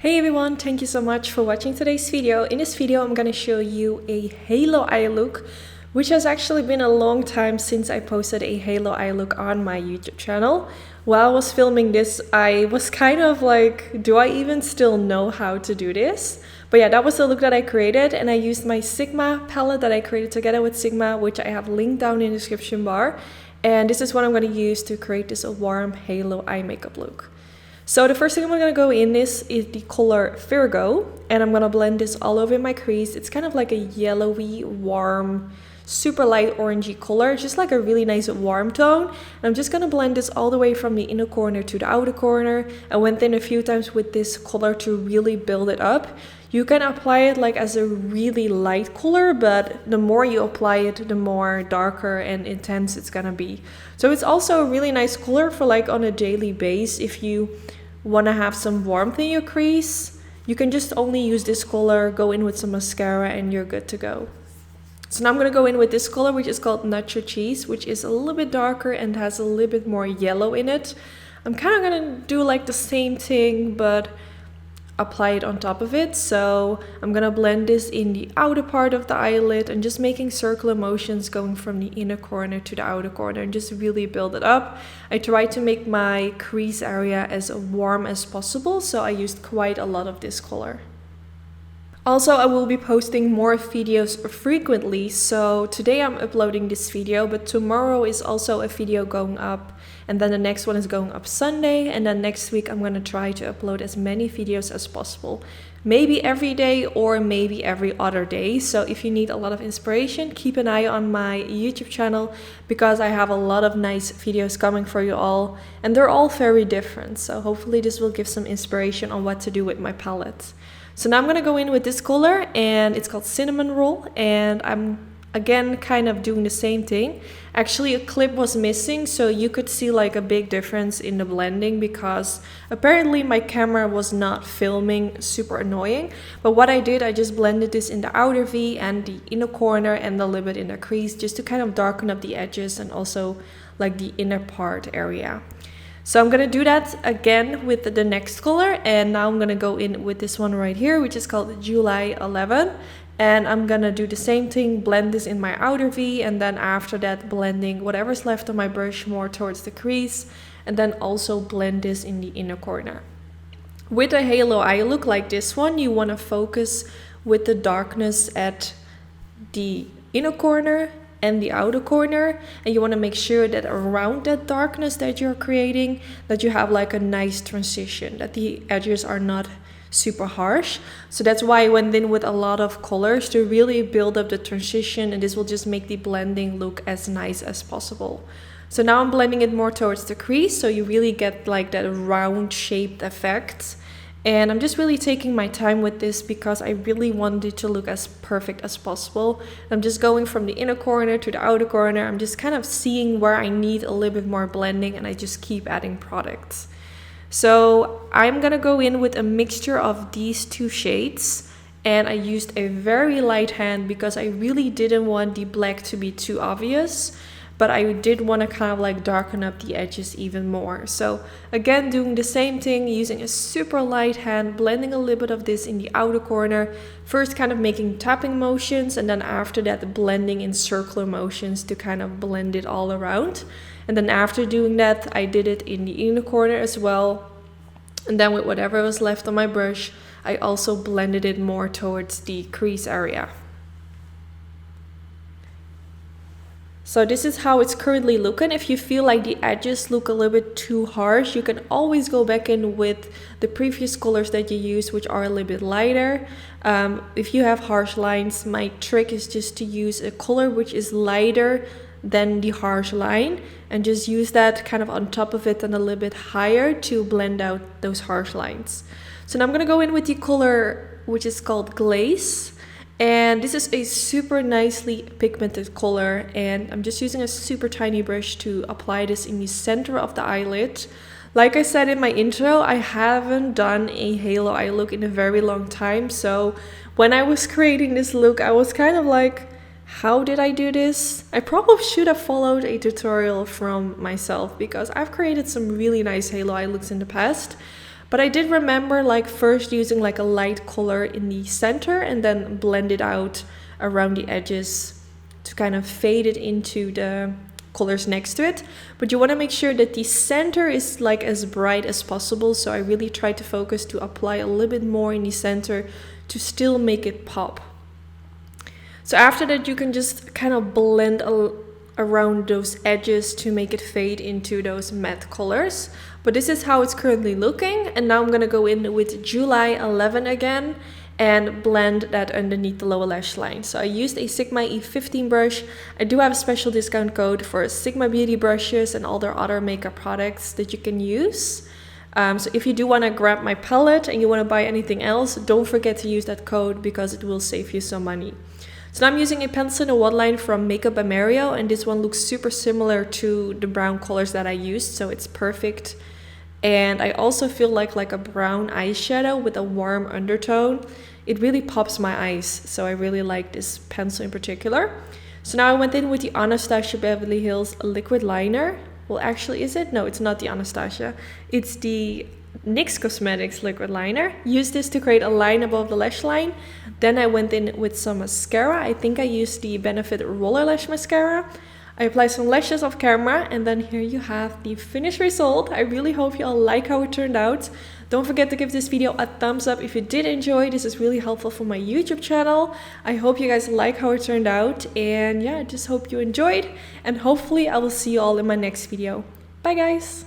Hey everyone, thank you so much for watching today's video. In this video, I'm gonna show you a halo eye look, which has actually been a long time since I posted a halo eye look on my YouTube channel. While I was filming this, I was kind of like, do I even still know how to do this? But yeah, that was the look that I created, and I used my Sigma palette that I created together with Sigma, which I have linked down in the description bar. And this is what I'm gonna use to create this warm halo eye makeup look. So the first thing I'm going to go in is the color Virgo, and I'm going to blend this all over my crease. It's kind of like a yellowy, warm, super light orangey color, just like a really nice warm tone. And I'm just going to blend this all the way from the inner corner to the outer corner. I went in a few times with this color to really build it up. You can apply it like as a really light color, but the more you apply it, the more darker and intense it's gonna be. So it's also a really nice color for like on a daily base. If you want to have some warmth in your crease, you can just only use this color, go in with some mascara, and you're good to go. So now I'm gonna go in with this color, which is called Nacho Cheese, which is a little bit darker and has a little bit more yellow in it. I'm kind of gonna do like the same thing, but apply it on top of it. So I'm gonna blend this in the outer part of the eyelid and just making circular motions going from the inner corner to the outer corner and just really build it up. I tried to make my crease area as warm as possible, so I used quite a lot of this color. Also, I will be posting more videos frequently, so today I'm uploading this video, but tomorrow is also a video going up, and then the next one is going up Sunday, and then next week I'm going to try to upload as many videos as possible. Maybe every day or maybe every other day. So if you need a lot of inspiration, keep an eye on my YouTube channel, because I have a lot of nice videos coming for you all, and they're all very different. So hopefully this will give some inspiration on what to do with my palette. So now I'm going to go in with this color, and it's called Cinnamon Roll, and I'm again kind of doing the same thing. Actually, a clip was missing, so you could see like a big difference in the blending, because apparently my camera was not filming, super annoying. But what I did, I just blended this in the outer V and the inner corner and a little bit in the crease, just to kind of darken up the edges and also like the inner part area. So I'm gonna do that again with the next color, and now I'm gonna go in with this one right here, which is called July 11. And I'm gonna do the same thing, blend this in my outer V, and then after that blending whatever's left on my brush more towards the crease, and then also blend this in the inner corner. With a halo eye look like this one, you wanna focus with the darkness at the inner corner and the outer corner, and you want to make sure that around that darkness that you're creating, that you have like a nice transition, that the edges are not super harsh. So that's why I went in with a lot of colors to really build up the transition, and this will just make the blending look as nice as possible. So now I'm blending it more towards the crease, so you really get like that round shaped effect. And I'm just really taking my time with this because I really want it to look as perfect as possible. I'm just going from the inner corner to the outer corner. I'm just kind of seeing where I need a little bit more blending, and I just keep adding products. So I'm gonna go in with a mixture of these two shades, and I used a very light hand because I really didn't want the black to be too obvious. But I did want to kind of like darken up the edges even more. So again, doing the same thing, using a super light hand, blending a little bit of this in the outer corner. First kind of making tapping motions, and then after that blending in circular motions to kind of blend it all around. And then after doing that, I did it in the inner corner as well. And then with whatever was left on my brush, I also blended it more towards the crease area. So this is how it's currently looking. If you feel like the edges look a little bit too harsh, you can always go back in with the previous colors that you used, which are a little bit lighter. If you have harsh lines, my trick is just to use a color which is lighter than the harsh line, and just use that kind of on top of it and a little bit higher to blend out those harsh lines. So now I'm gonna go in with the color which is called Glaze. And this is a super nicely pigmented color, and I'm just using a super tiny brush to apply this in the center of the eyelid. Like I said in my intro, I haven't done a halo eye look in a very long time, so when I was creating this look, I was kind of like, how did I do this? I probably should have followed a tutorial from myself, because I've created some really nice halo eye looks in the past. But I did remember like first using like a light color in the center and then blend it out around the edges to kind of fade it into the colors next to it. But you want to make sure that the center is like as bright as possible, so I really try to focus to apply a little bit more in the center to still make it pop. So after that you can just kind of blend around those edges to make it fade into those matte colors. But this is how it's currently looking, and now I'm gonna go in with July 11 again and blend that underneath the lower lash line. So I used a Sigma E15 brush. I do have a special discount code for Sigma Beauty brushes and all their other makeup products that you can use. So if you do want to grab my palette and you want to buy anything else, don't forget to use that code because it will save you some money. So now I'm using a pencil and a waterline from Makeup by Mario, and this one looks super similar to the brown colors that I used, so it's perfect. And I also feel like a brown eyeshadow with a warm undertone. It really pops my eyes, so I really like this pencil in particular. So now I went in with the Anastasia Beverly Hills liquid liner. Well, actually, is it? No, it's not the Anastasia. It's the NYX Cosmetics liquid liner. Use this to create a line above the lash line. Then I went in with some mascara. I think I used the Benefit Roller Lash Mascara. I applied some lashes off camera, and then here you have the finished result. I really hope you all like how it turned out. Don't forget to give this video a thumbs up if you did enjoy. This is really helpful for my YouTube channel. I hope you guys like how it turned out, and yeah, I just hope you enjoyed, and hopefully I will see you all in my next video. Bye guys!